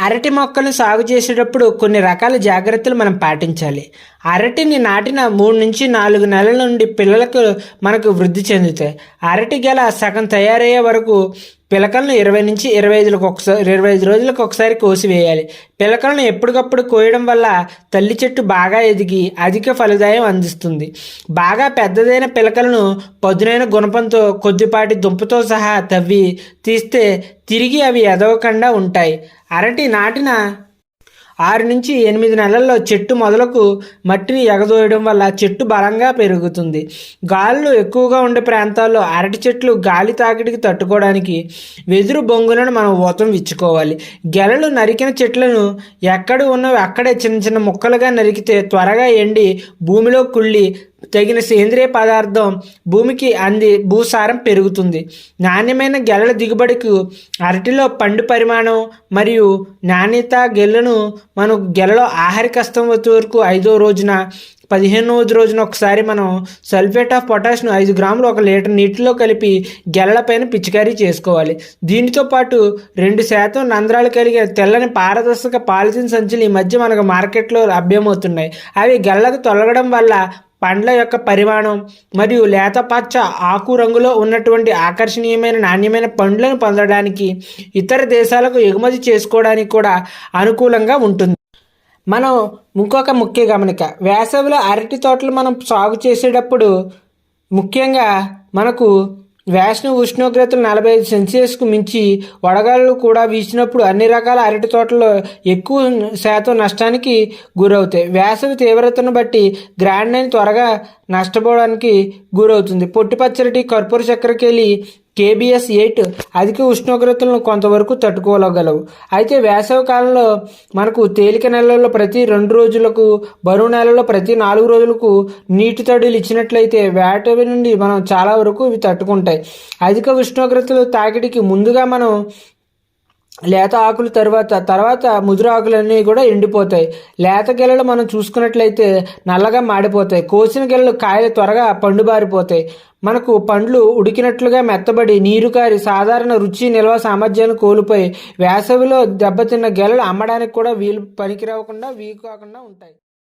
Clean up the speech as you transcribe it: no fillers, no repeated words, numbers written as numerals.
అరటి మొక్కలను సాగు చేసేటప్పుడు కొన్ని రకాల జాగ్రత్తలు మనం పాటించాలి. అరటిని నాటిన 3 నుంచి 4 నెలల నుండి పిల్లలకు మనకు వృద్ధి చెందుతాయి. అరటి గెల సగం తయారయ్యే వరకు పిలకలను 20 రోజులకు ఒకసారి కోసివేయాలి. పిలకలను ఎప్పటికప్పుడు కోయడం వల్ల తల్లి చెట్టు బాగా ఎదిగి అధిక ఫలదాయం అందిస్తుంది. బాగా పెద్దదైన పిలకలను పదునైన గుణపంతో కొద్దిపాటి దుంపతో సహా తవ్వి తీస్తే తిరిగి అవి ఎదగకుండా ఉంటాయి. అరటి నాటిన 6 నుంచి 8 నెలల్లో చెట్టు మొదలకు మట్టిని ఎగదోయడం వల్ల చెట్టు బలంగా పెరుగుతుంది. గాలులు ఎక్కువగా ఉండే ప్రాంతాల్లో అరటి చెట్లు గాలి తాకిడికి తట్టుకోవడానికి వెదురు బొంగులను మనం ఊతం ఇచ్చుకోవాలి. గెలలు నరికిన చెట్లను ఎక్కడ ఉన్నవి అక్కడే చిన్న చిన్న ముక్కలుగా నరికితే త్వరగా ఎండి భూమిలో కుళ్ళి తగిన సేంద్రియ పదార్థం భూమికి అంది భూసారం పెరుగుతుంది. నాణ్యమైన గెలల దిగుబడికి అరటిలో పండు పరిమాణం మరియు నాణ్యత గెలను మనం గెలలో ఆహార కష్టం వచ్చే వరకు 5వ రోజున 15వ రోజున ఒకసారి మనం సల్ఫేట్ ఆఫ్ పొటాష్ను 5 గ్రాములు 1 లీటర్ నీటిలో కలిపి గెలలపైన పిచికారీ చేసుకోవాలి. దీనితో పాటు 2% రంధ్రాలు కలిగిన తెల్లని పారదర్శక పాలిథిన్ సంచులు ఈ మధ్య మనకు మార్కెట్లో లభ్యమవుతున్నాయి. అవి గెలలకు తొలగడం వల్ల పండ్ల యొక్క పరిమాణం మరియు లేత పచ్చ ఆకు రంగులో ఉన్నటువంటి ఆకర్షణీయమైన నాణ్యమైన పండ్లను పొందడానికి ఇతర దేశాలకు ఎగుమతి చేసుకోవడానికి కూడా అనుకూలంగా ఉంటుంది. మనం ఇంకొక ముఖ్య గమనిక, వేసవిలో అరటి తోటలు మనం సాగు చేసేటప్పుడు ముఖ్యంగా మనకు వేసవి ఉష్ణోగ్రతలు 45 సెల్సియస్కు మించి వడగాళ్ళు కూడా వీచినప్పుడు అన్ని రకాల అరటి తోటలు ఎక్కువ శాతం నష్టానికి గురవుతాయి. వేసవి తీవ్రతను బట్టి గ్రాండ్ త్వరగా నష్టపోవడానికి గురవుతుంది. పొట్టి పచ్చటి కర్పూర చక్కెరకేళి KBS 8 అధిక ఉష్ణోగ్రతలను కొంతవరకు తట్టుకోగలవు. అయితే వేసవి కాలంలో మనకు తేలిక నెలల్లో ప్రతి 2 రోజులకు, బరువు నెలల్లో ప్రతి 4 రోజులకు నీటి తడులు ఇచ్చినట్లయితే వేటవి నుండి మనం చాలా వరకు ఇవి తట్టుకుంటాయి. అధిక ఉష్ణోగ్రతలు తాకిడికి ముందుగా మనం లేత ఆకులు తర్వాత ముదురు ఆకులన్నీ కూడా ఎండిపోతాయి. లేత గెలలు మనం చూసుకున్నట్లయితే నల్లగా మాడిపోతాయి. కోసిన గెలలు కాయలు త్వరగా పండుబారిపోతాయి. మనకు పండ్లు ఉడికినట్లుగా మెత్తబడి నీరు కారి సాధారణ రుచి నిల్వ సామర్థ్యాన్ని కోల్పోయి వేసవిలో దెబ్బతిన్న గెలలు అమ్మడానికి కూడా వీలు కాకుండా ఉంటాయి.